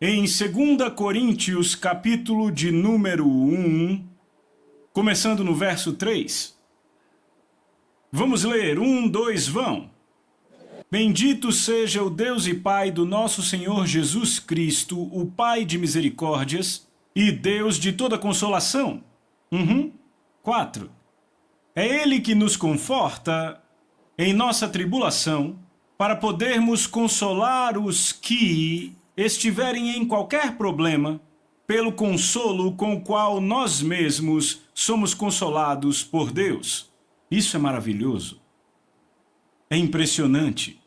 Em 2 Coríntios, capítulo de número 1, começando no verso 3. Vamos ler, 1, 2, vão. Bendito seja o Deus e Pai do nosso Senhor Jesus Cristo, o Pai de misericórdias e Deus de toda consolação. 4. É Ele que nos conforta em nossa tribulação, para podermos consolar os que estiverem em qualquer problema, pelo consolo com o qual nós mesmos somos consolados por Deus. Isso é maravilhoso. É impressionante.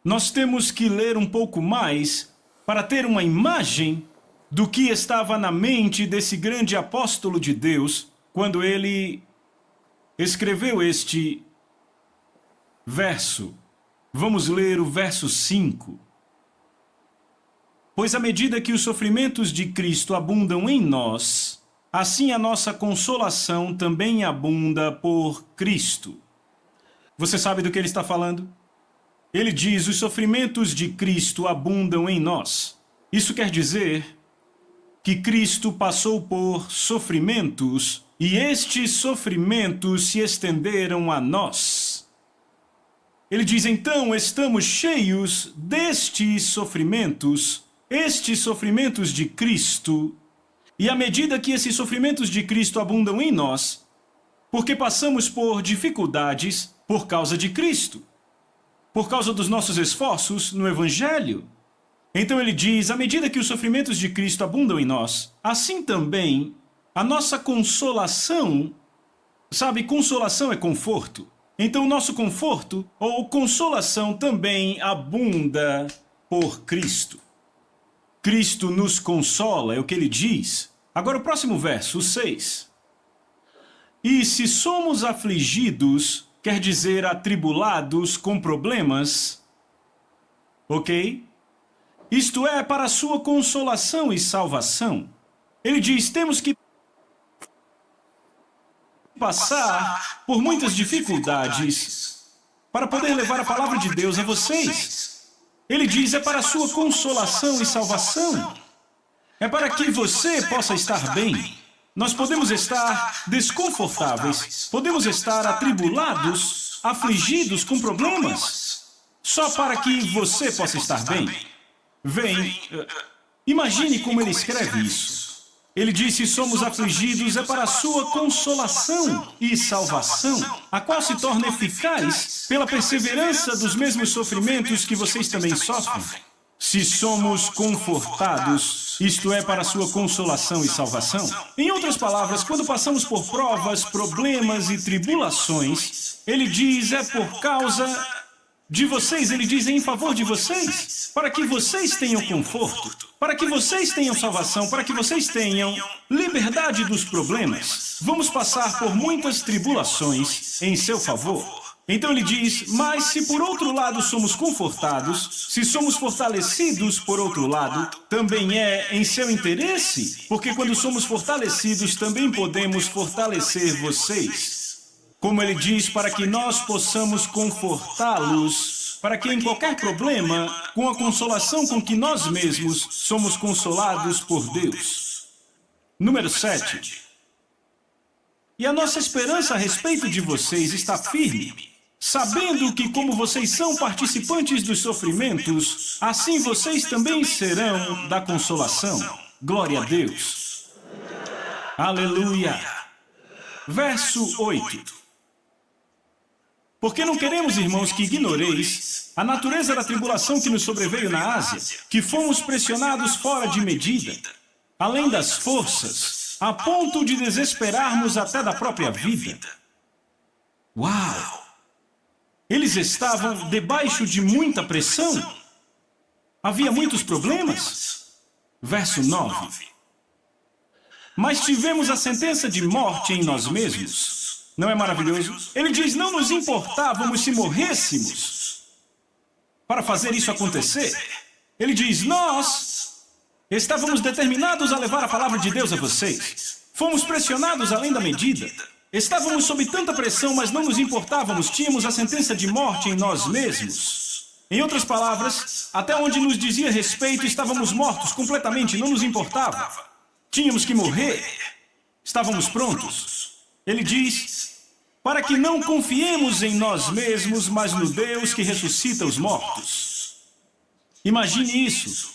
Nós temos que ler um pouco mais para ter uma imagem do que estava na mente desse grande apóstolo de Deus quando ele escreveu este verso. Vamos ler o verso 5. Pois à medida que os sofrimentos de Cristo abundam em nós, assim a nossa consolação também abunda por Cristo. Você sabe do que ele está falando? Ele diz, os sofrimentos de Cristo abundam em nós. Isso quer dizer que Cristo passou por sofrimentos e estes sofrimentos se estenderam a nós. Ele diz, então, estamos cheios destes sofrimentos de Cristo, e à medida que esses sofrimentos de Cristo abundam em nós, porque passamos por dificuldades por causa de Cristo, por causa dos nossos esforços no Evangelho. Então ele diz, à medida que os sofrimentos de Cristo abundam em nós, assim também a nossa consolação, sabe, consolação é conforto. Então, o nosso conforto ou consolação também abunda por Cristo. Cristo nos consola, é o que ele diz. Agora, o próximo verso, o 6. E se somos afligidos, quer dizer atribulados com problemas, ok? Isto é, para a sua consolação e salvação. Ele diz, temos que passar por muitas dificuldades para poder levar a palavra de Deus a vocês. Ele diz, é para a sua consolação e salvação. É para que você possa estar bem. Nós podemos estar desconfortáveis, podemos estar atribulados, afligidos com problemas, só para que você possa estar bem. Imagine como ele escreve isso. Ele disse, somos afligidos, é para a sua consolação e salvação, a qual se torna eficaz pela perseverança dos mesmos sofrimentos que vocês também sofrem. Se somos confortados, isto é, para a sua consolação e salvação. Em outras palavras, quando passamos por provas, problemas e tribulações, ele diz, é por causa de vocês, ele diz, em favor de vocês, para que vocês tenham conforto, para que vocês tenham salvação, para que vocês tenham liberdade dos problemas. Vamos passar por muitas tribulações em seu favor. Então ele diz, mas se por outro lado somos confortados, se somos fortalecidos por outro lado, também é em seu interesse, porque quando somos fortalecidos também podemos fortalecer vocês. Como ele diz, para que nós possamos confortá-los, para que em qualquer problema, com a consolação com que nós mesmos somos consolados por Deus. Número 7. E a nossa esperança a respeito de vocês está firme, sabendo que como vocês são participantes dos sofrimentos, assim vocês também serão da consolação. Glória a Deus. Aleluia. Verso 8. Porque não queremos, irmãos, que ignoreis a natureza da tribulação que nos sobreveio na Ásia, que fomos pressionados fora de medida, além das forças, a ponto de desesperarmos até da própria vida. Uau! Eles estavam debaixo de muita pressão. Havia muitos problemas. Verso 9. Mas tivemos a sentença de morte em nós mesmos. Não é maravilhoso? Ele diz, não nos importávamos se morrêssemos para fazer isso acontecer. Ele diz, nós estávamos determinados a levar a palavra de Deus a vocês. Fomos pressionados além da medida. Estávamos sob tanta pressão, mas não nos importávamos. Tínhamos a sentença de morte em nós mesmos. Em outras palavras, até onde nos dizia respeito, estávamos mortos completamente, não nos importava. Tínhamos que morrer. Estávamos prontos. Ele diz, para que não confiemos em nós mesmos, mas no Deus que ressuscita os mortos. Imagine isso.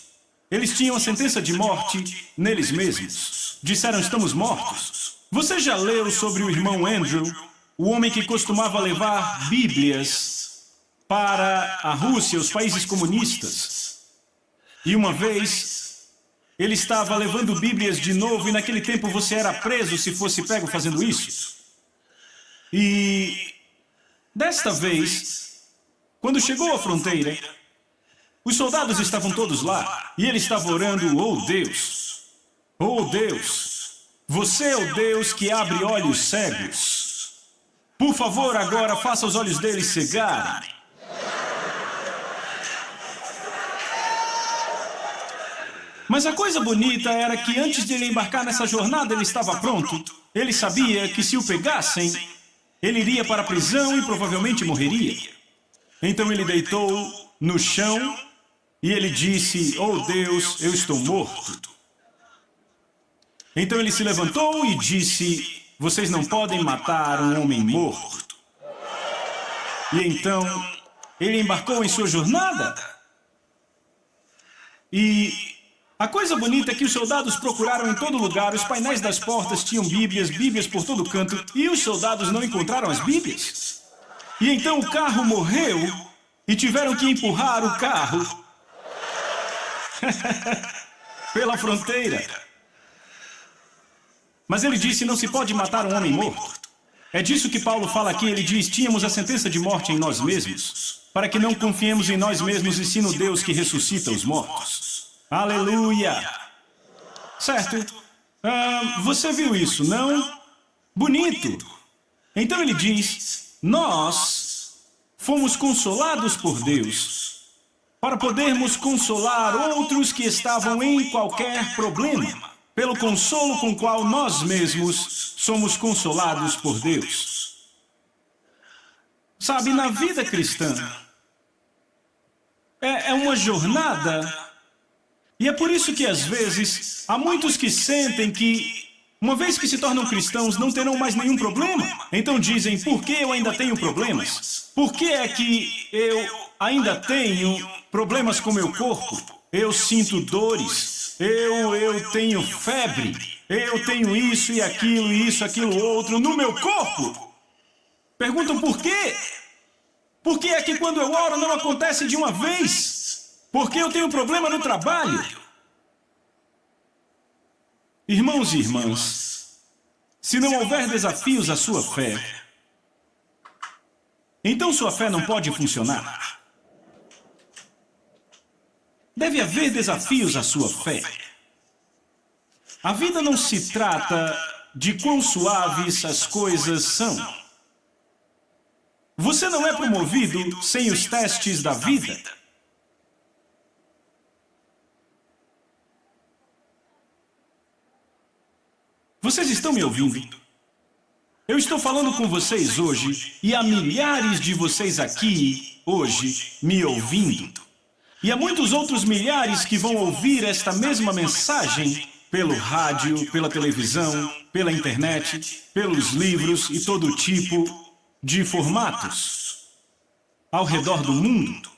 Eles tinham a sentença de morte neles mesmos. Disseram, estamos mortos. Você já leu sobre o irmão Andrew, o homem que costumava levar Bíblias para a Rússia, os países comunistas? E uma vez, ele estava levando Bíblias de novo, e naquele tempo você era preso se fosse pego fazendo isso. E desta vez, quando chegou à fronteira, os soldados estavam todos lá, e ele estava orando, oh Deus, você é o Deus que abre olhos cegos. Por favor, agora faça os olhos deles cegarem. Mas a coisa bonita era que antes de ele embarcar nessa jornada, ele estava pronto. Ele sabia que se o pegassem, ele iria para a prisão e provavelmente morreria. Então ele deitou no chão e ele disse, oh Deus, eu estou morto. Então ele se levantou e disse, vocês não podem matar um homem morto. E então ele embarcou em sua jornada. E a coisa bonita é que os soldados procuraram em todo lugar, os painéis das portas tinham Bíblias por todo canto, e os soldados não encontraram as Bíblias. E então o carro morreu, e tiveram que empurrar o carro pela fronteira. Mas ele disse, não se pode matar um homem morto. É disso que Paulo fala aqui, ele diz, tínhamos a sentença de morte em nós mesmos, para que não confiemos em nós mesmos e sim no Deus que ressuscita os mortos. Aleluia! Certo? Você viu isso, não? Bonito! Então ele diz, nós fomos consolados por Deus para podermos consolar outros que estavam em qualquer problema, pelo consolo com o qual nós mesmos somos consolados por Deus. Sabe, na vida cristã, é uma jornada. E é por isso que, às vezes, há muitos que sentem que, uma vez que se tornam cristãos, não terão mais nenhum problema. Então dizem, por que eu ainda tenho problemas? Por que é que eu ainda tenho problemas com meu corpo? Eu sinto dores, eu tenho febre, eu tenho isso e aquilo outro no meu corpo. Perguntam por quê? Por que é que quando eu oro não acontece de uma vez? Porque eu tenho problema no trabalho. Irmãos e irmãs, se não houver desafios à sua fé, então sua fé não pode funcionar. Deve haver desafios à sua fé. A vida não se trata de quão suaves as coisas são. Você não é promovido sem os testes da vida. Vocês estão me ouvindo? Eu estou falando com vocês hoje e há milhares de vocês aqui hoje me ouvindo. E há muitos outros milhares que vão ouvir esta mesma mensagem pelo rádio, pela televisão, pela internet, pelos livros e todo tipo de formatos ao redor do mundo.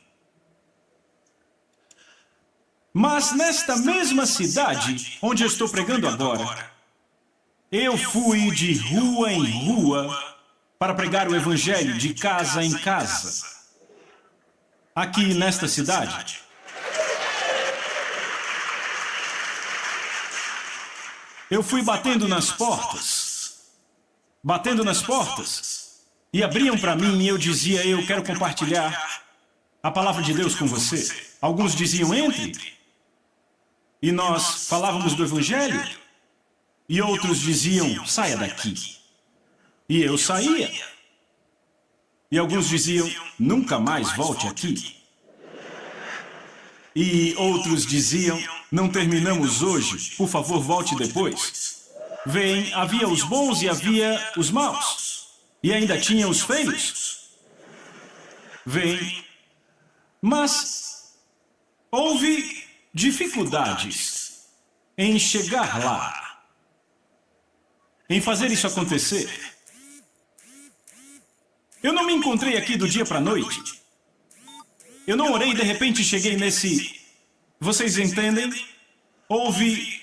Mas nesta mesma cidade onde eu estou pregando agora, eu fui de rua em rua para pregar o Evangelho de casa em casa, aqui nesta cidade. Eu fui batendo nas portas, e abriam para mim e eu dizia, eu quero compartilhar a palavra de Deus com você. Alguns diziam, entre, e nós falávamos do Evangelho. E outros diziam, saia daqui. E eu saía. E alguns diziam, nunca mais volte aqui. E outros diziam, não terminamos hoje, por favor volte depois. Veem, havia os bons e havia os maus. E ainda tinha os feios. Veem, Mas houve dificuldades em chegar lá, em fazer isso acontecer. Eu não me encontrei aqui do dia para a noite. Eu não orei e de repente cheguei nesse... Vocês entendem? Houve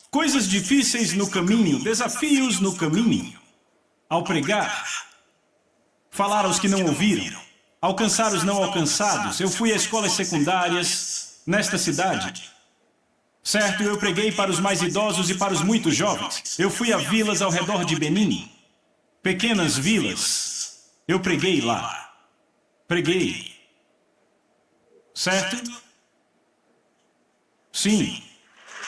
coisas difíceis no caminho, desafios no caminho. Ao pregar, falar aos que não ouviram, alcançar os não alcançados. Eu fui a escolas secundárias nesta cidade. Certo, eu preguei para os mais idosos e para os muito jovens. Eu fui a vilas ao redor de Benin, pequenas vilas. Eu preguei lá. Preguei. Certo? Sim.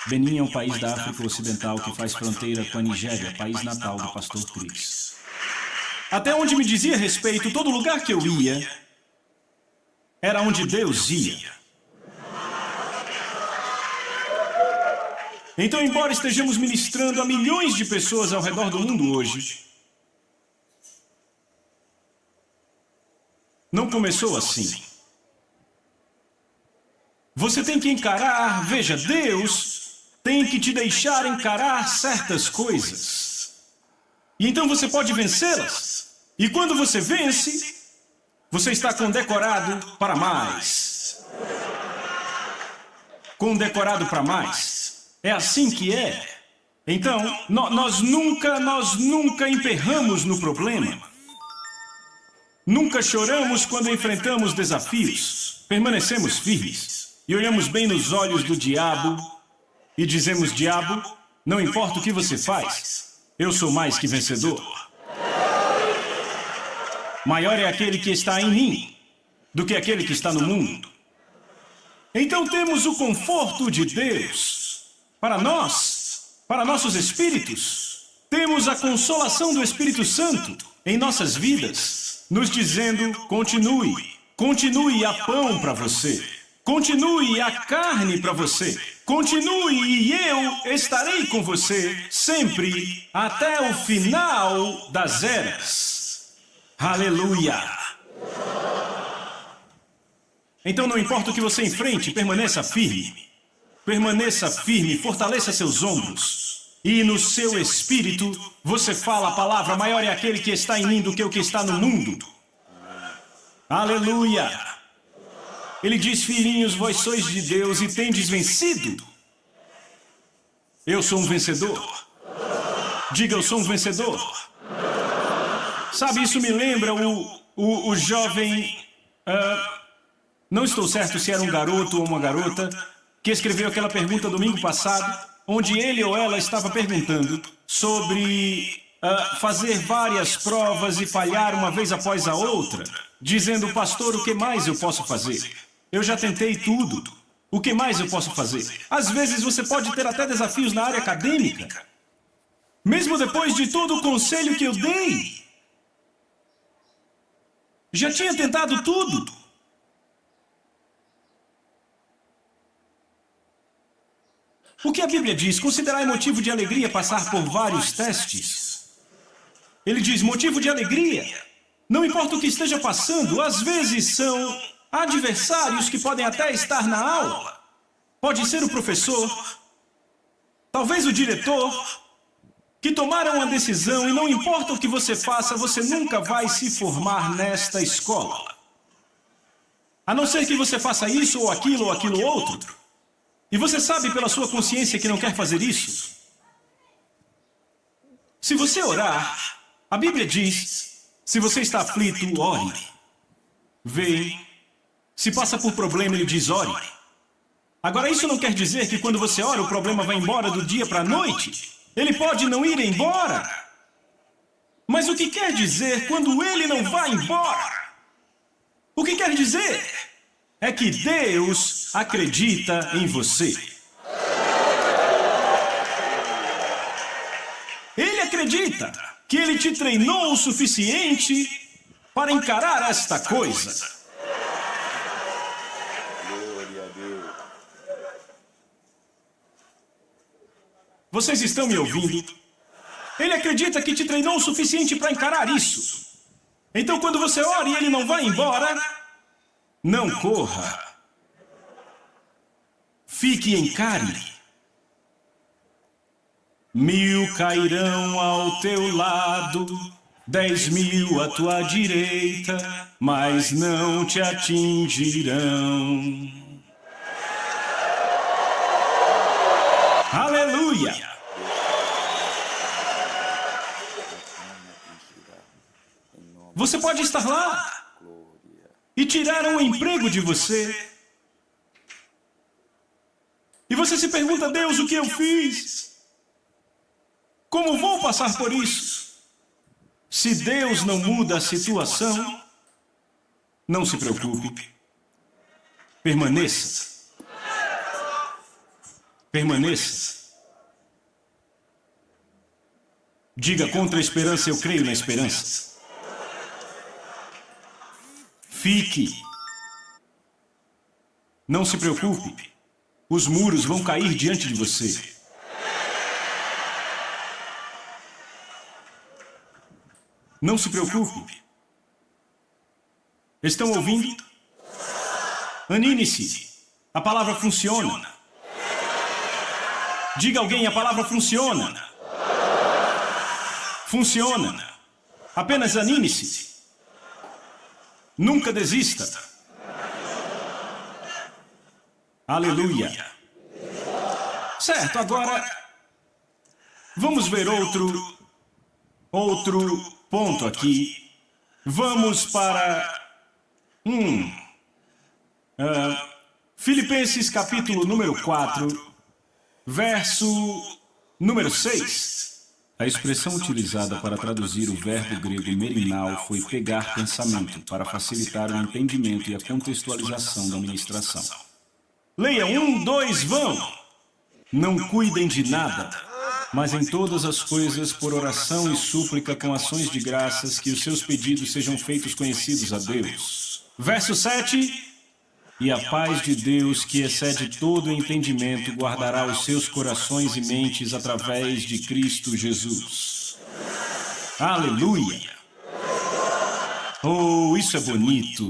Benin é um país da África Ocidental que faz fronteira com a Nigéria, país natal do pastor Chris. Até onde me dizia respeito, todo lugar que eu ia, era onde Deus ia. Então, embora estejamos ministrando a milhões de pessoas ao redor do mundo hoje, não começou assim. Você tem que encarar, veja, Deus tem que te deixar encarar certas coisas. E então você pode vencê-las. E quando você vence, você está condecorado para mais. Condecorado para mais. É assim que é. Então, nós nunca emperramos no problema. Nunca choramos quando enfrentamos desafios. Permanecemos firmes. E olhamos bem nos olhos do diabo e dizemos: diabo, não importa o que você faz, eu sou mais que vencedor. Maior é aquele que está em mim do que aquele que está no mundo. Então temos o conforto de Deus para nós, para nossos espíritos. Temos a consolação do Espírito Santo em nossas vidas, nos dizendo: continue, continue, há pão para você. Continue, a carne para você. Continue e eu estarei com você sempre até o final das eras. Aleluia! Então não importa o que você enfrente, permaneça firme. Permaneça firme, fortaleça seus ombros. E no seu espírito você fala a palavra: maior é aquele que está em mim do que o que está no mundo. Aleluia! Ele diz: filhinhos, vós sois de Deus e tendes vencido. Eu sou um vencedor. Diga: eu sou um vencedor. Sabe, isso me lembra o jovem... não estou certo se era um garoto ou uma garota, que escreveu aquela pergunta domingo passado, onde ele ou ela estava perguntando sobre fazer várias provas e falhar uma vez após a outra, dizendo: pastor, o que mais eu posso fazer? Eu já tentei tudo. O que mais eu posso fazer? Às vezes você pode ter até desafios na área acadêmica. Mesmo depois de todo o conselho que eu dei. Já tinha tentado tudo. O que a Bíblia diz? Considerai motivo de alegria passar por vários testes. Ele diz: motivo de alegria. Não importa o que esteja passando, às vezes são adversários que podem até estar na aula. Pode ser o professor, talvez o diretor, que tomaram uma decisão e não importa o que você faça, você nunca vai se formar nesta escola. A não ser que você faça isso ou aquilo outro. E você sabe pela sua consciência que não quer fazer isso. Se você orar, a Bíblia diz: se você está aflito, ore. Vem. Se passa por problema, ele diz: ore. Agora, isso não quer dizer que quando você ora, o problema vai embora do dia para a noite. Ele pode não ir embora. Mas o que quer dizer quando ele não vai embora? O que quer dizer é que Deus acredita em você. Ele acredita que ele te treinou o suficiente para encarar esta coisa. Vocês estão me ouvindo? Ele acredita que te treinou o suficiente para encarar isso. Então, quando você ora e ele não vai embora, Não corra. Fique e encare. 1000 cairão ao teu lado, 10.000 à tua direita, mas não te atingirão. Aleluia! Você pode estar lá e tiraram o emprego de você. E você se pergunta, Deus, o que eu fiz? Como vou passar por isso? Se Deus não muda a situação, não se preocupe. Permaneça. Permaneça. Diga, contra a esperança eu creio na esperança. Fique. Não se preocupe. Os muros vão cair diante de você. Não se preocupe. Estão ouvindo? Anime-se. A palavra funciona. Diga a alguém, a palavra funciona. Funciona. Apenas anime-se. Nunca desista. Aleluia. Certo, agora vamos ver outro ponto aqui. Vamos para Filipenses capítulo número 4, verso número 6. A expressão utilizada para traduzir o verbo grego merinal foi pegar pensamento, para facilitar o entendimento e a contextualização da ministração. Leia 1, 2, vão! Não cuidem de nada, mas em todas as coisas, por oração e súplica com ações de graças, que os seus pedidos sejam feitos conhecidos a Deus. Verso 7. E a paz de Deus, que excede todo entendimento, guardará os seus corações e mentes através de Cristo Jesus. Aleluia! Oh, isso é bonito!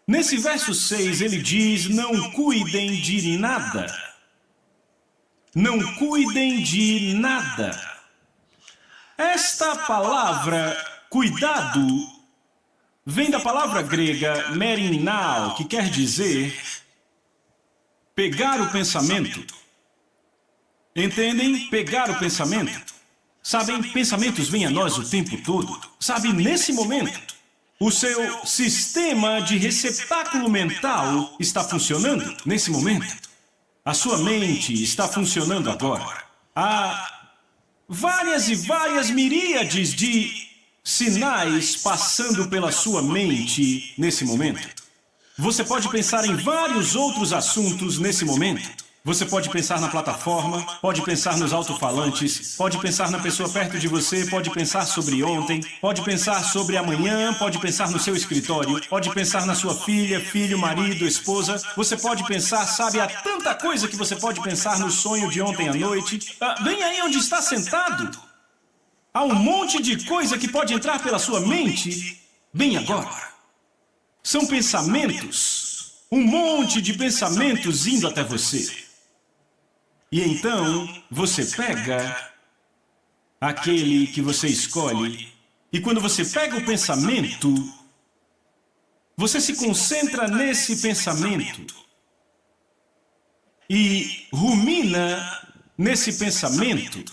Nesse verso 6 ele diz, não cuidem de nada. Não cuidem de nada. Esta palavra, cuidado, vem da palavra grega merinal, que quer dizer pegar o pensamento. Entendem? Pegar o pensamento. Sabem, pensamentos vêm a nós o tempo todo. Sabe, nesse momento, o seu sistema de receptáculo mental está funcionando nesse momento. A sua mente está funcionando agora. Há várias e várias miríades de sinais passando pela sua mente nesse momento. Você pode pensar em vários outros assuntos nesse momento. Você pode pensar na plataforma, pode pensar nos alto-falantes, pode pensar na pessoa perto de você, pode pensar sobre ontem, pode pensar sobre amanhã, pode pensar no seu escritório, pode pensar na sua filha, filho, marido, esposa. Você pode pensar, sabe, há tanta coisa que você pode pensar no sonho de ontem à noite. Bem aí onde está sentado. Há um monte de coisa que pode entrar pela sua mente bem agora. São pensamentos, um monte de pensamentos indo até você. E então, você pega aquele que você escolhe, e quando você pega o pensamento, você se concentra nesse pensamento e rumina nesse pensamento.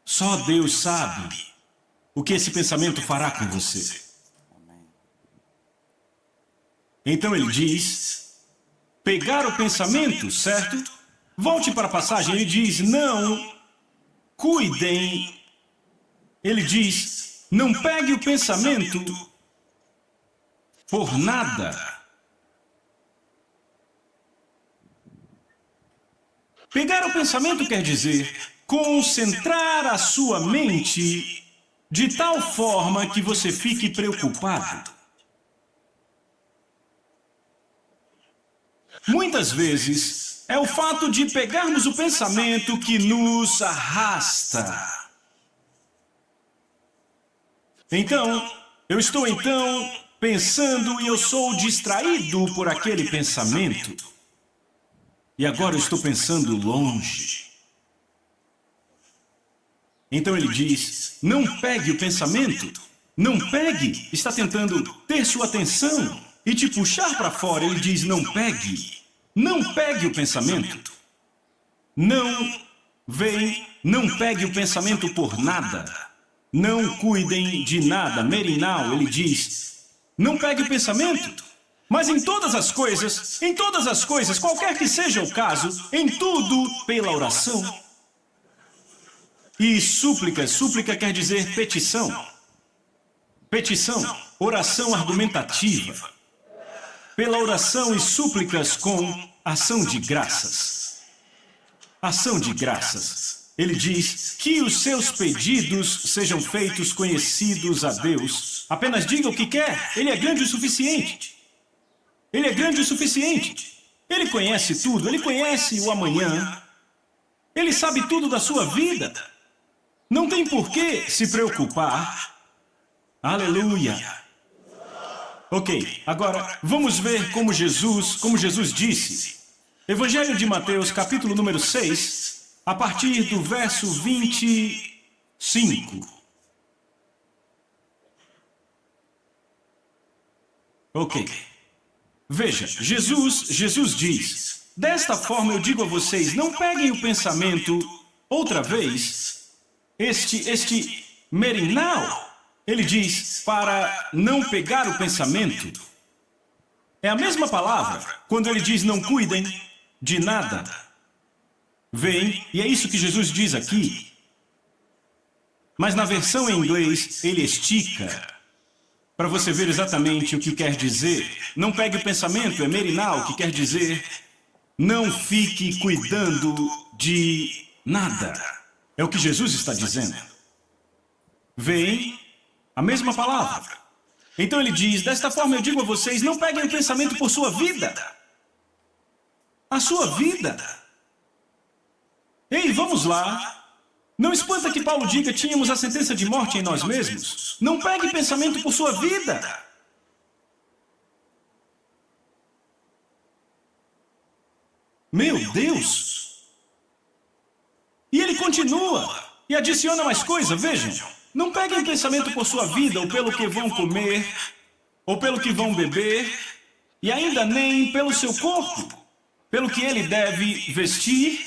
Só Deus sabe o que esse pensamento fará com você. Então ele diz, pegar o pensamento, certo? Volte para a passagem, ele diz, não cuidem. Ele diz, não pegue o pensamento por nada. Pegar o pensamento quer dizer concentrar a sua mente de tal forma que você fique preocupado. Muitas vezes, é o fato de pegarmos o pensamento que nos arrasta. Então, eu estou pensando e eu sou distraído por aquele pensamento. E agora eu estou pensando longe. Então ele diz, não pegue o pensamento, não pegue, está tentando ter sua atenção e te puxar para fora. Ele diz, não pegue o pensamento. Não pegue o pensamento por nada. Não cuidem de nada. Merinal, ele diz, não pegue o pensamento. Mas em todas as coisas, qualquer que seja o caso, em tudo pela oração. E súplica quer dizer petição. Petição, oração argumentativa. Pela oração e súplicas com ação de graças. Ação de graças. Ele diz que os seus pedidos sejam feitos conhecidos a Deus. Apenas diga o que quer, Ele é grande o suficiente. Ele é grande o suficiente. Ele conhece tudo, Ele conhece o amanhã. Ele sabe tudo da sua vida. Não tem por que se preocupar. Aleluia. Ok, agora vamos ver como Jesus disse. Evangelho de Mateus, capítulo número 6, a partir do verso 25. Ok. Veja, Jesus diz, desta forma eu digo a vocês, não peguem o pensamento outra vez. Este merinal, ele diz, para não pegar o pensamento. É a mesma palavra, quando ele diz não cuidem de nada. Vem, e é isso que Jesus diz aqui. Mas na versão em inglês, ele estica, para você ver exatamente o que quer dizer. Não pegue o pensamento, é merinal, que quer dizer, não fique cuidando de nada. É o que Jesus está dizendo. Vem a mesma palavra. Então ele diz, desta forma eu digo a vocês, não peguem o pensamento por sua vida. A sua vida. Ei, vamos lá. Não espanta que Paulo diga, tínhamos a sentença de morte em nós mesmos. Não pegue pensamento por sua vida. Meu Deus! E ele continua e adiciona mais coisa, vejam. Não peguem pensamento por sua vida, ou pelo que vão comer, ou pelo que vão beber, e ainda nem pelo seu corpo, pelo que ele deve vestir.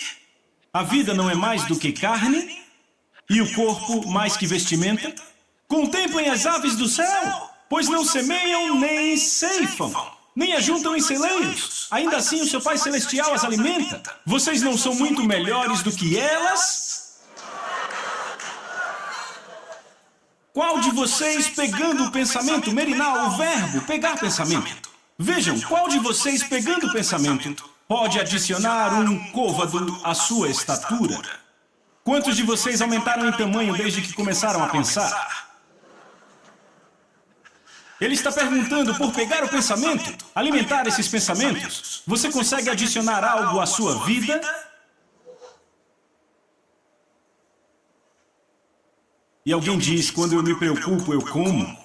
A vida não é mais do que carne, e o corpo mais que vestimenta. Contemplem as aves do céu, pois não semeiam nem ceifam, nem ajuntam em celeiros. Ainda assim o seu Pai Celestial as alimenta. Vocês não são muito melhores do que elas? Qual de vocês, pegando o pensamento, merinal, o verbo, pegar pensamento? Vejam, qual de vocês, pegando o pensamento, pode adicionar um côvado à sua estatura? Quantos de vocês aumentaram em tamanho desde que começaram a pensar? Ele está perguntando, por pegar o pensamento, alimentar esses pensamentos, você consegue adicionar algo à sua vida? E alguém diz, quando eu me preocupo, eu como.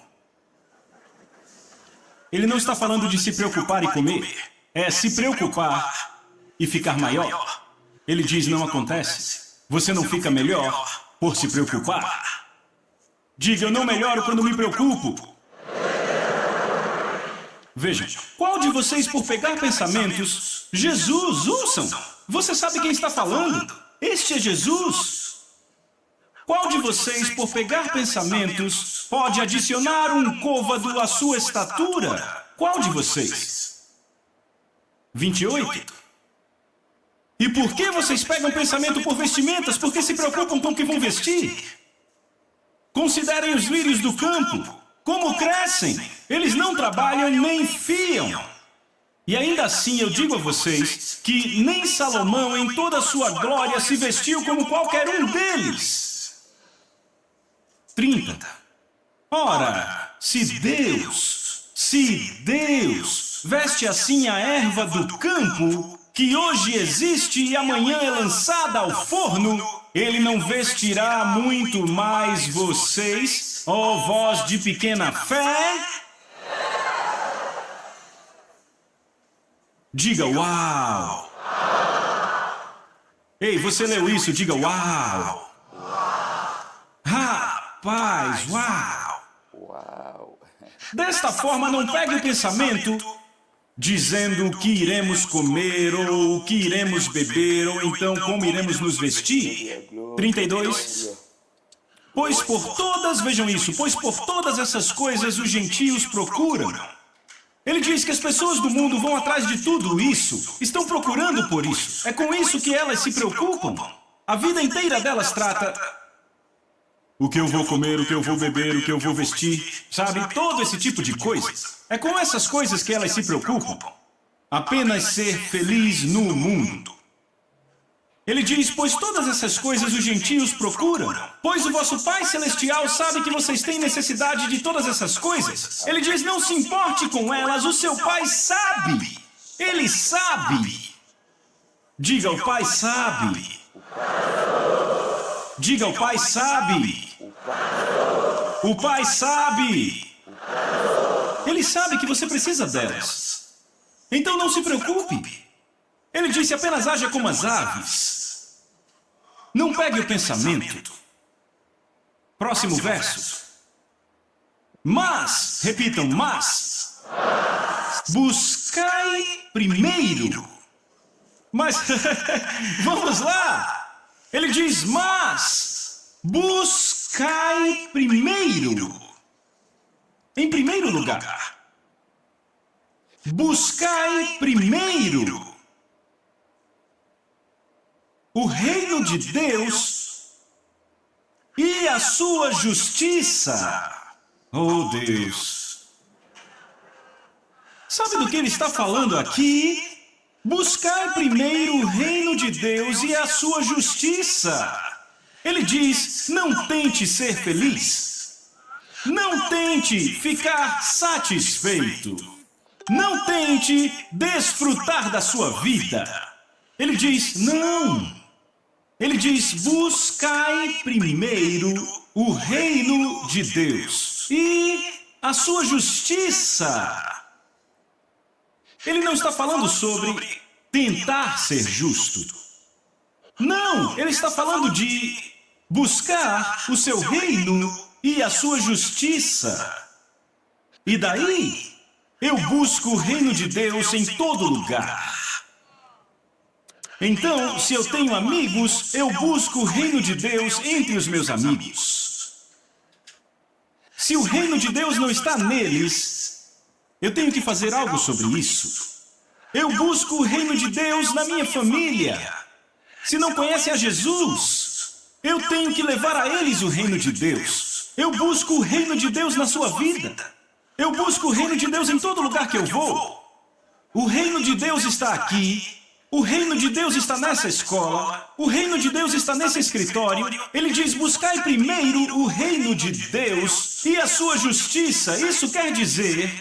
Ele não está falando de se preocupar e comer, é se preocupar e ficar maior. Ele diz, não acontece. Você não fica melhor por se preocupar. Diga, eu não melhoro quando me preocupo. Vejam, qual de vocês por pegar pensamentos, Jesus, ouçam, você sabe quem está falando? Este é Jesus. Qual de vocês por pegar pensamentos pode adicionar um côvado à sua estatura? Qual de vocês? 28. E por que vocês pegam pensamento por vestimentas? Porque se preocupam com o que vão vestir? Considerem os lírios do campo. Como crescem? Eles não trabalham nem fiam. E ainda assim eu digo a vocês que nem Salomão em toda a sua glória se vestiu como qualquer um deles. 30. Ora, se Deus veste assim a erva do campo, que hoje existe e amanhã é lançada ao forno, Ele não vestirá muito mais vocês, ó vós de pequena fé? Diga uau! Ei, você leu isso? Diga uau! Rapaz, uau! Desta forma, não pegue o pensamento dizendo o que iremos comer, ou o que iremos beber, ou então como iremos nos vestir. 32. Pois por todas, vejam isso, pois por todas essas coisas os gentios procuram. Ele diz que as pessoas do mundo vão atrás de tudo isso, estão procurando por isso. É com isso que elas se preocupam. A vida inteira delas trata o que eu vou comer, o que eu vou beber, o que eu vou vestir, sabe? Todo esse tipo de coisa. É com essas coisas que elas se preocupam. Apenas ser feliz no mundo. Ele diz, pois todas essas coisas os gentios procuram, pois o vosso Pai Celestial sabe que vocês têm necessidade de todas essas coisas. Ele diz, não se importe com elas, o seu Pai sabe. Ele sabe. Diga, o Pai sabe. Diga, o Pai sabe. O Pai sabe. Ele sabe que você precisa delas. Então não se preocupe. Ele disse, apenas haja como as aves. Não pegue o pensamento. Próximo verso. Mas, repitam, mas, buscai primeiro. Mas, vamos lá. Ele diz, mas, buscai primeiro. Em primeiro lugar. Buscai primeiro o reino de Deus e a sua justiça. Oh, Deus. Sabe do que ele está falando aqui? Buscar primeiro o reino de Deus e a sua justiça. Ele diz, não tente ser feliz. Não tente ficar satisfeito. Não tente desfrutar da sua vida. Ele diz, não. Ele diz, buscai primeiro o reino de Deus e a sua justiça. Ele não está falando sobre tentar ser justo. Não, ele está falando de buscar o seu reino e a sua justiça. E daí, eu busco o reino de Deus em todo lugar. Então, se eu tenho amigos, eu busco o reino de Deus entre os meus amigos. Se o reino de Deus não está neles, eu tenho que fazer algo sobre isso. Eu busco o reino de Deus na minha família. Se não conhecem a Jesus, eu tenho que levar a eles o reino de Deus. Eu busco o reino de Deus na sua vida. Eu busco o reino de Deus em todo lugar que eu vou. O reino de Deus está aqui. O reino de Deus está nessa escola, o reino de Deus está nesse escritório. Ele diz, buscai primeiro o reino de Deus e a sua justiça. Isso quer dizer,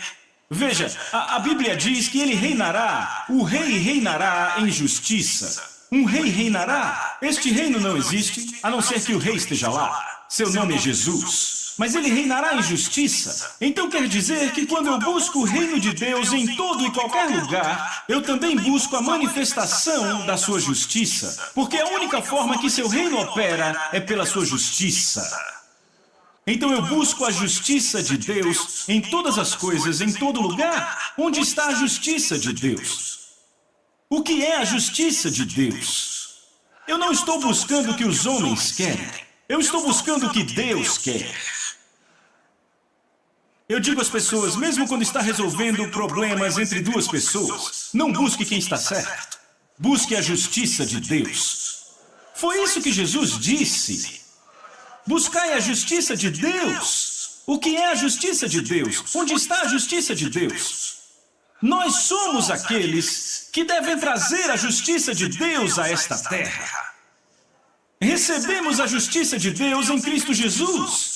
veja, a Bíblia diz que ele reinará, o rei reinará em justiça. Um rei reinará, este reino não existe, a não ser que o rei esteja lá. Seu nome é Jesus. Mas ele reinará em justiça. Então quer dizer que quando eu busco o reino de Deus em todo e qualquer lugar, eu também busco a manifestação da sua justiça. Porque a única forma que seu reino opera é pela sua justiça. Então eu busco a justiça de Deus em todas as coisas, em todo lugar. Onde está a justiça de Deus? O que é a justiça de Deus? Eu não estou buscando o que os homens querem. Eu estou buscando o que Deus quer. Eu digo às pessoas, mesmo quando está resolvendo problemas entre duas pessoas, não busque quem está certo. Busque a justiça de Deus. Foi isso que Jesus disse. Buscai a justiça de Deus. O que é a justiça de Deus? Onde está a justiça de Deus? Nós somos aqueles que devem trazer a justiça de Deus a esta terra. Recebemos a justiça de Deus em Cristo Jesus.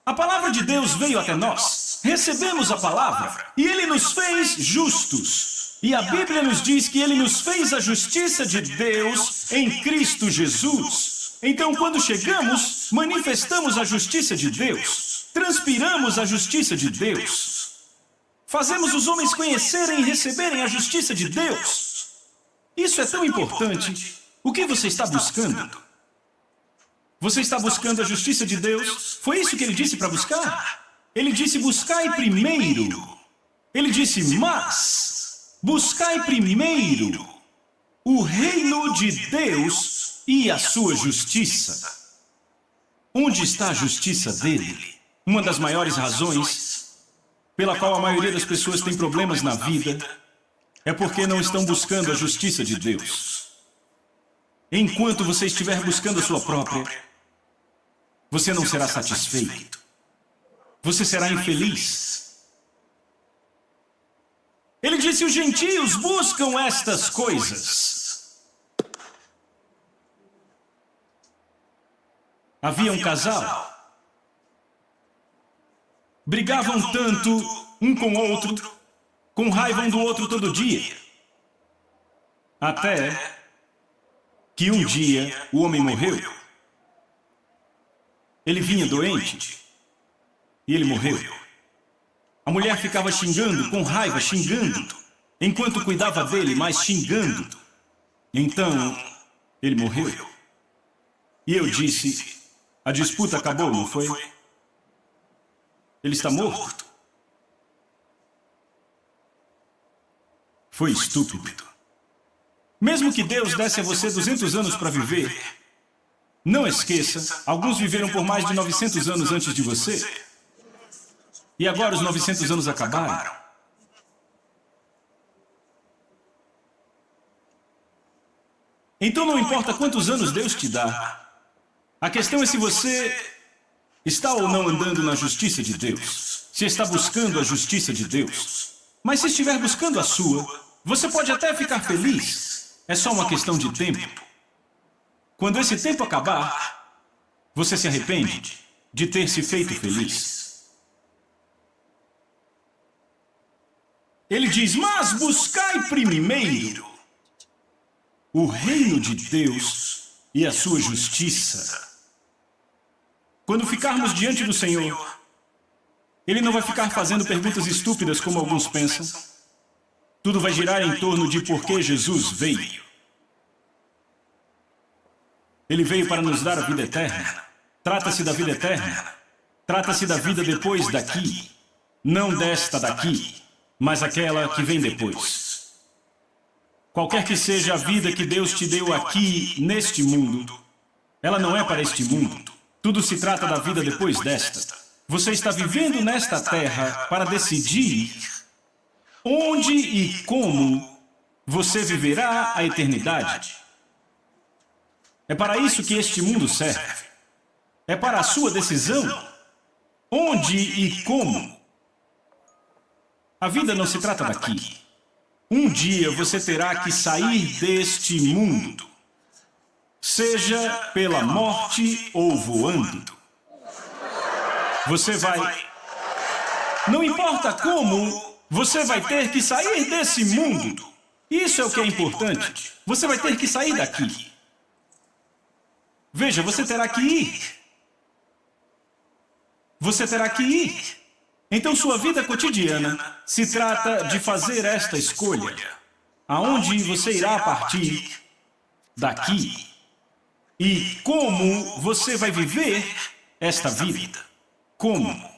A palavra de Deus veio até nós. Recebemos a palavra e Ele nos fez justos. E a Bíblia nos diz que Ele nos fez a justiça de Deus em Cristo Jesus. Então, quando chegamos, manifestamos a justiça de Deus. Transpiramos a justiça de Deus. Fazemos os homens conhecerem e receberem a justiça de Deus. Isso é tão importante. O que você está buscando? Você está buscando a justiça de Deus? Foi isso que ele disse para buscar? Ele disse, buscai primeiro. Ele disse, mas buscai primeiro o reino de Deus e a sua justiça. Onde está a justiça dele? Uma das maiores razões pela qual a maioria das pessoas tem problemas na vida é porque não estão buscando a justiça de Deus. Enquanto você estiver buscando a sua própria, você não será satisfeito. Você será infeliz. Ele disse, os gentios buscam estas coisas. Havia um casal. Brigavam tanto um com o outro, com raiva um do outro todo dia. Até que um dia o homem morreu. Ele vinha doente e ele morreu. A mulher ficava xingando, com raiva, xingando, enquanto cuidava dele, mas xingando. Então, ele morreu. E eu disse, a disputa acabou, não foi? Ele está morto. Foi estúpido. Mesmo que Deus desse a você 200 anos para viver, não esqueça, alguns viveram por mais de 900 anos antes de você. E agora os 900 anos acabaram. Então não importa quantos anos Deus te dá. A questão é se você está ou não andando na justiça de Deus. Se está buscando a justiça de Deus. Mas se estiver buscando a sua, você pode até ficar feliz. É só uma questão de tempo. Quando esse tempo acabar, você se arrepende de ter se feito feliz. Ele diz, mas buscai primeiro o reino de Deus e a sua justiça. Quando ficarmos diante do Senhor, Ele não vai ficar fazendo perguntas estúpidas como alguns pensam. Tudo vai girar em torno de por que Jesus veio. Ele veio para nos dar a vida eterna. Trata-se da vida eterna. Trata-se da vida depois daqui. Não desta daqui, mas aquela que vem depois. Qualquer que seja a vida que Deus te deu aqui, neste mundo, ela não é para este mundo. Tudo se trata da vida depois desta. Você está vivendo nesta terra para decidir onde e como você viverá a eternidade. É para isso que este mundo serve. É para a sua decisão. Onde e como. A vida não se trata daqui. Um dia você terá que sair deste mundo. Seja pela morte ou voando. Você vai... Não importa como, você vai ter que sair desse mundo. Isso é o que é importante. Você vai ter que sair daqui. Veja, você terá que ir. Você terá que ir. Então sua vida cotidiana se trata de fazer esta escolha. Aonde você irá partir daqui. E como você vai viver esta vida. Como?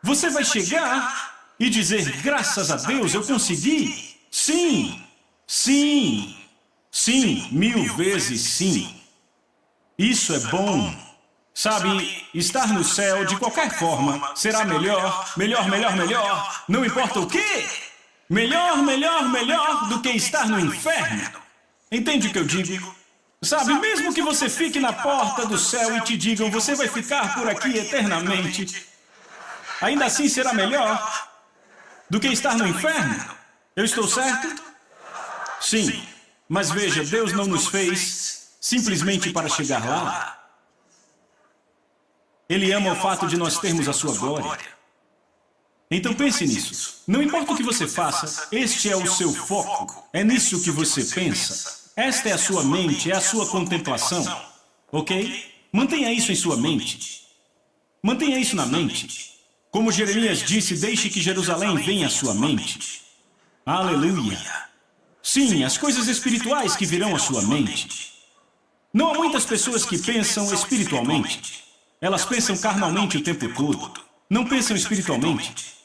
Você vai chegar e dizer, graças a Deus eu consegui. Sim, sim, sim, 1000 vezes sim. Isso é bom. Sabe, estar no céu, de qualquer forma, será melhor, melhor, melhor, melhor. Não importa o quê? Melhor, melhor, melhor do que estar no inferno. Entende o que eu digo? Sabe, mesmo que você fique na porta do céu e te digam, você vai ficar por aqui eternamente, ainda assim será melhor do que estar no inferno. Eu estou certo? Sim, mas veja, Deus não nos fez simplesmente para chegar lá. Ele ama o fato de nós termos a sua glória. Então pense nisso. Não importa o que você faça, este é o seu foco. É nisso que você pensa. Esta é a sua mente, é a sua contemplação. Ok? Mantenha isso em sua mente. Mantenha isso na mente. Como Jeremias disse, deixe que Jerusalém venha à sua mente. Aleluia. Sim, as coisas espirituais que virão à sua mente. Não há muitas pessoas que pensam espiritualmente. Elas pensam carnalmente o tempo todo. Não pensam espiritualmente.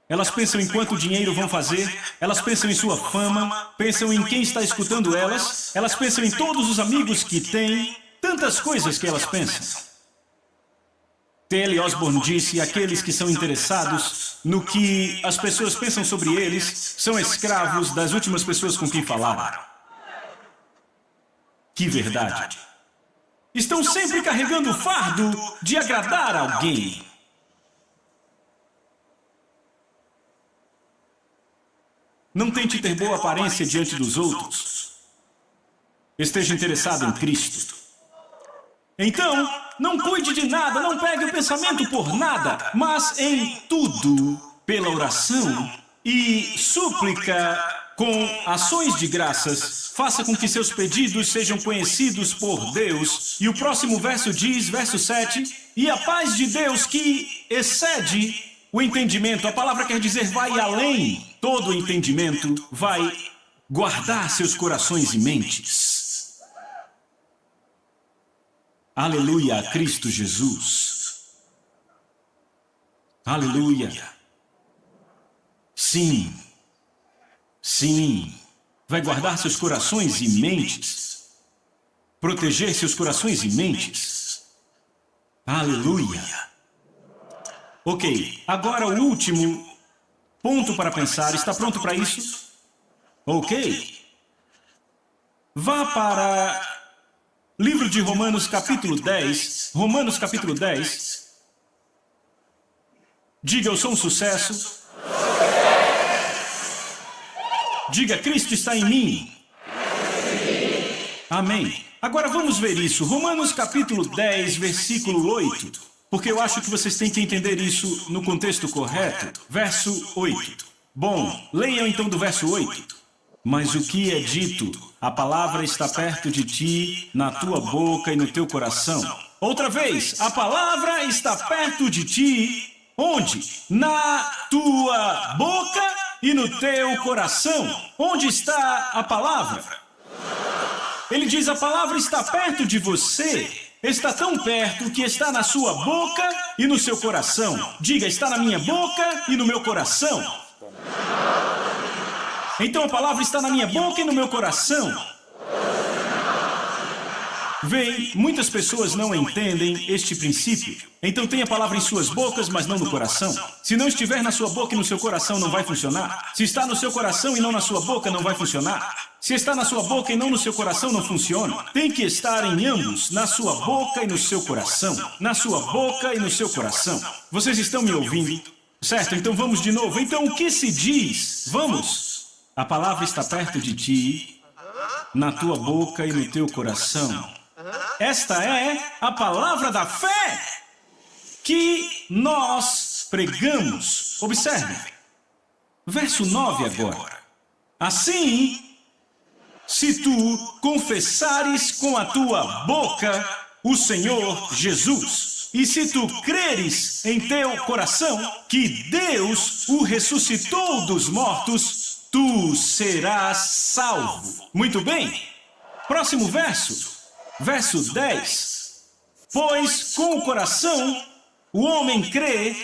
Elas pensam em quanto dinheiro vão fazer, elas pensam em sua fama, pensam em quem está escutando elas pensam em todos os amigos que têm, tantas coisas que elas pensam. T.L. Osborne disse, aqueles que são interessados no que as pessoas pensam sobre eles são escravos das últimas pessoas com quem falaram. Que verdade! Estão sempre carregando o fardo de agradar alguém. Não tente ter boa aparência diante dos outros. Esteja interessado em Cristo. Então, não cuide de nada, não pegue o pensamento por nada, mas em tudo, pela oração e súplica com ações de graças, faça com que seus pedidos sejam conhecidos por Deus. E o próximo verso diz, verso 7, e a paz de Deus que excede o entendimento, a palavra quer dizer vai além, todo o entendimento, vai guardar seus corações e mentes. Aleluia a Cristo Jesus. Aleluia. Sim, sim, vai guardar seus corações e mentes, proteger seus corações e mentes. Aleluia. Ok, agora o último ponto para pensar. Está pronto para isso? Ok. Vá para livro de Romanos capítulo 10. Romanos capítulo 10. Diga, eu sou um sucesso. Diga, Cristo está em mim. Amém. Agora vamos ver isso. Romanos capítulo 10, versículo 8. Porque eu acho que vocês têm que entender isso no contexto correto. Verso 8. Bom, leiam então do verso 8. Mas o que é dito? A palavra está perto de ti, na tua boca e no teu coração. Outra vez, a palavra está perto de ti. Onde? Na tua boca e no teu coração. Onde está a palavra? Ele diz, a palavra está perto de você. Está tão perto que está na sua boca e no seu coração. Diga, está na minha boca e no meu coração. Então a palavra está na minha boca e no meu coração. Bem, muitas pessoas não entendem este princípio. Então tem a palavra em suas bocas, mas não no coração. Se não estiver na sua boca e no seu coração, não vai funcionar. Se está no seu coração e não na sua boca, não vai funcionar. Se está na sua boca e não no seu coração, não funciona. Tem que estar em ambos, na sua boca e no seu coração. Na sua boca e no seu coração. Vocês estão me ouvindo? Certo, então vamos de novo. Então o que se diz? Vamos. A palavra está perto de ti, na tua boca e no teu coração. Esta é a palavra da fé que nós pregamos. Observe. Verso 9 agora. Assim, se tu confessares com a tua boca o Senhor Jesus, e se tu creres em teu coração que Deus o ressuscitou dos mortos, tu serás salvo. Muito bem. Próximo verso. Verso 10. Pois com o coração o homem crê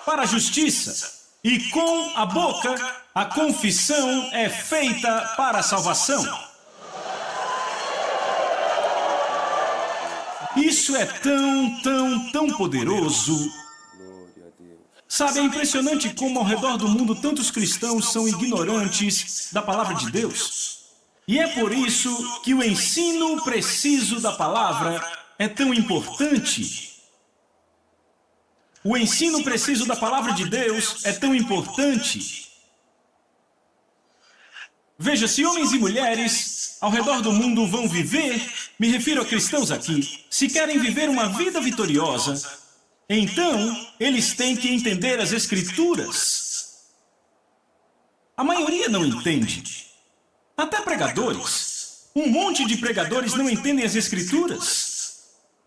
para a justiça, e com a boca a confissão é feita para a salvação. Isso é tão poderoso. Sabe, é impressionante como ao redor do mundo tantos cristãos são ignorantes da palavra de Deus. E é por isso que o ensino preciso da palavra é tão importante. O ensino preciso da palavra de Deus é tão importante. Veja, se homens e mulheres ao redor do mundo vão viver, me refiro a cristãos aqui, se querem viver uma vida vitoriosa, então eles têm que entender as Escrituras. A maioria não entende. Até pregadores. Um monte de pregadores não entendem as Escrituras.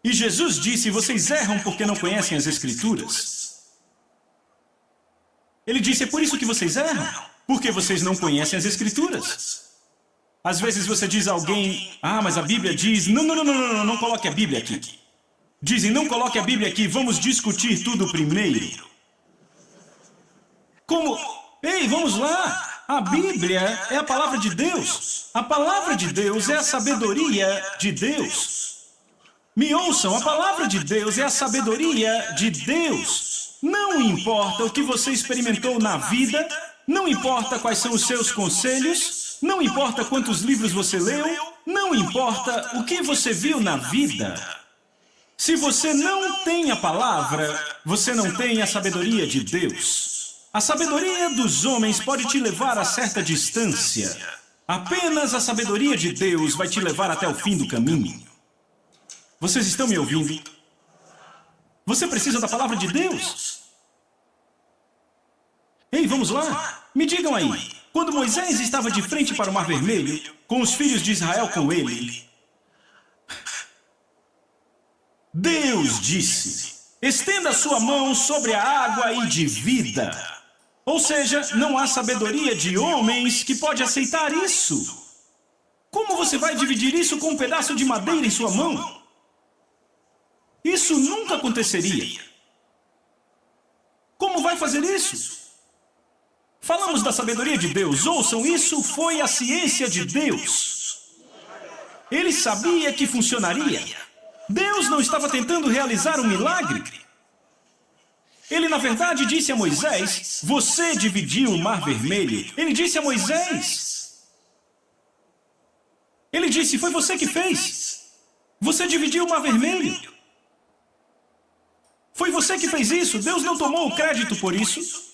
E Jesus disse, vocês erram porque não conhecem as Escrituras. Ele disse, é por isso que vocês erram, porque vocês não conhecem as Escrituras. Às vezes você diz a alguém, mas a Bíblia diz, não coloque a Bíblia aqui. Dizem, não coloque a Bíblia aqui, vamos discutir tudo primeiro. Como? Ei, vamos lá! A Bíblia é a palavra de Deus. A palavra de Deus é a sabedoria de Deus. Me ouçam, a palavra de Deus é a sabedoria de Deus. Não importa o que você experimentou na vida, não importa quais são os seus conselhos, não importa quantos livros você leu, não importa o que você viu na vida. Se você não tem a palavra, você não tem a sabedoria de Deus. A sabedoria dos homens pode te levar a certa distância. Apenas a sabedoria de Deus vai te levar até o fim do caminho. Vocês estão me ouvindo? Você precisa da palavra de Deus. Ei, vamos lá. Me digam aí. Quando Moisés estava de frente para o Mar Vermelho, com os filhos de Israel com ele, Deus disse, estenda sua mão sobre a água e divida. Ou seja, não há sabedoria de homens que pode aceitar isso. Como você vai dividir isso com um pedaço de madeira em sua mão? Isso nunca aconteceria. Como vai fazer isso? Falamos da sabedoria de Deus. Ouçam, isso foi a ciência de Deus. Ele sabia que funcionaria. Deus não estava tentando realizar um milagre. Ele, na verdade, disse a Moisés, você dividiu o Mar Vermelho. Ele disse a Moisés. Ele disse, foi você que fez. Você dividiu o Mar Vermelho. Foi você que fez isso. Deus não tomou o crédito por isso.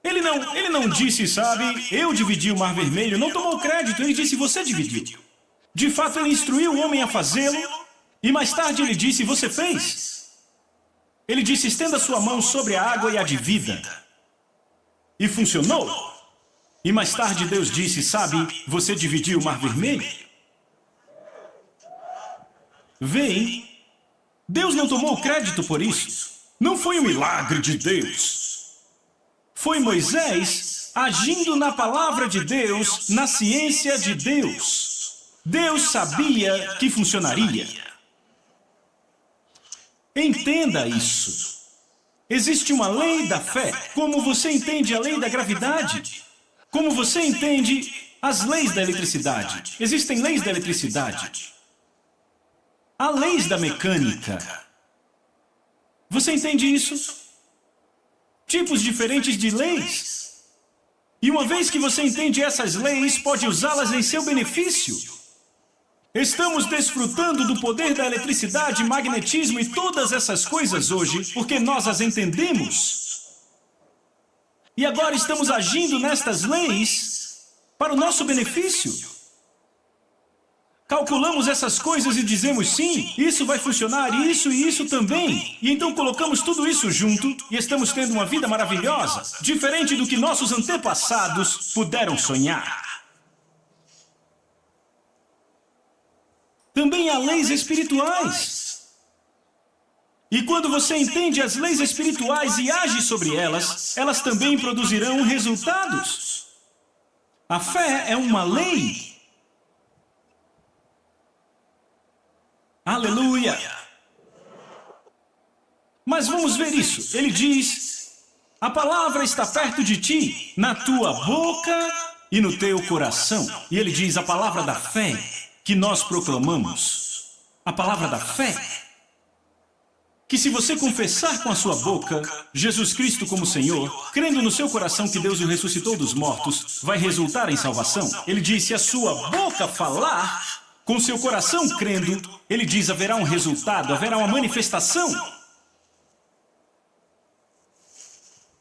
Ele não disse, sabe, eu dividi o Mar Vermelho. Não tomou o crédito. Ele disse, você dividiu. De fato, ele instruiu o homem a fazê-lo. E mais tarde ele disse, você fez. Ele disse, estenda sua mão sobre a água e a divida. E funcionou. E mais tarde Deus disse, sabe, você dividiu o Mar Vermelho? Veem, Deus não tomou crédito por isso. Não foi um milagre de Deus. Foi Moisés agindo na palavra de Deus, na ciência de Deus. Deus sabia que funcionaria. Entenda isso. Existe uma lei da fé, como você entende a lei da gravidade, como você entende as leis da eletricidade. Existem leis da eletricidade. Há leis da mecânica. Você entende isso? Tipos diferentes de leis. E uma vez que você entende essas leis, pode usá-las em seu benefício. Estamos desfrutando do poder da eletricidade, magnetismo e todas essas coisas hoje, porque nós as entendemos. E agora estamos agindo nestas leis para o nosso benefício. Calculamos essas coisas e dizemos sim, isso vai funcionar, isso e isso também. E então colocamos tudo isso junto e estamos tendo uma vida maravilhosa, diferente do que nossos antepassados puderam sonhar. Também há leis espirituais. E quando você entende as leis espirituais e age sobre elas, elas também produzirão resultados. A fé é uma lei. Aleluia! Mas vamos ver isso. Ele diz, a palavra está perto de ti, na tua boca e no teu coração. E ele diz, a palavra da fé que nós proclamamos, a palavra da fé, que se você confessar com a sua boca Jesus Cristo como Senhor, crendo no seu coração que Deus o ressuscitou dos mortos, vai resultar em salvação. Ele diz, se a sua boca falar, com seu coração crendo, ele diz, haverá um resultado, haverá uma manifestação.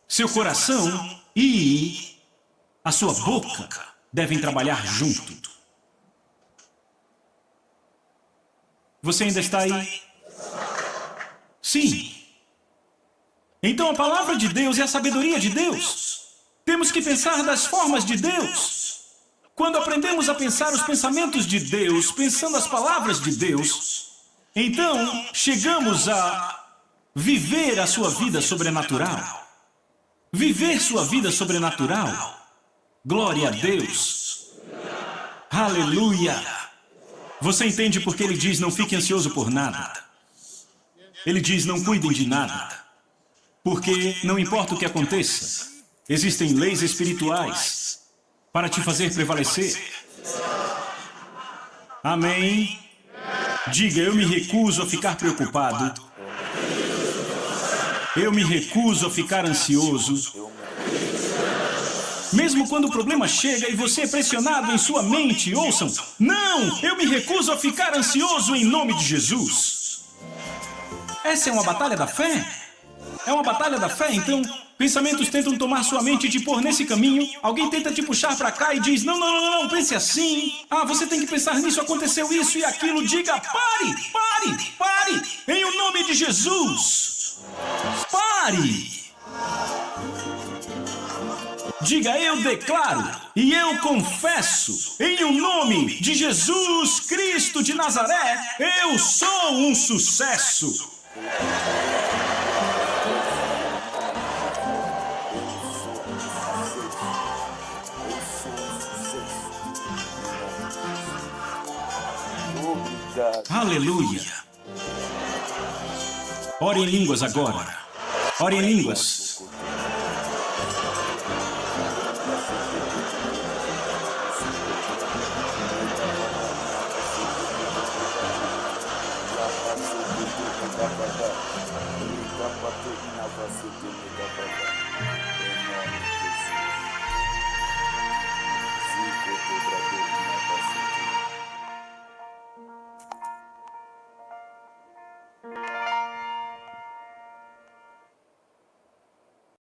Seu coração e a sua boca devem trabalhar junto. Você ainda está aí? Sim. Então a palavra de Deus é a sabedoria de Deus. Temos que pensar das formas de Deus. Quando aprendemos a pensar os pensamentos de Deus, pensando as palavras de Deus, então chegamos a viver a sua vida sobrenatural. viver sua vida sobrenatural. Glória a Deus. Aleluia. Você entende porque ele diz não fique ansioso por nada. Ele diz não cuidem de nada. Porque não importa o que aconteça, existem leis espirituais para te fazer prevalecer. Amém? Diga, eu me recuso a ficar preocupado. Eu me recuso a ficar ansioso. Mesmo quando o problema chega e você é pressionado em sua mente, ouçam, não, eu me recuso a ficar ansioso em nome de Jesus. Essa é uma batalha da fé. É uma batalha da fé, então pensamentos tentam tomar sua mente e te pôr nesse caminho. Alguém tenta te puxar para cá e diz, não, pense assim. Ah, você tem que pensar nisso, aconteceu isso e aquilo. Diga, pare, em o nome de Jesus. Pare. Diga, eu declaro e eu confesso, em o nome de Jesus Cristo de Nazaré, eu sou um sucesso. Aleluia. Ore em línguas agora. Ore em línguas.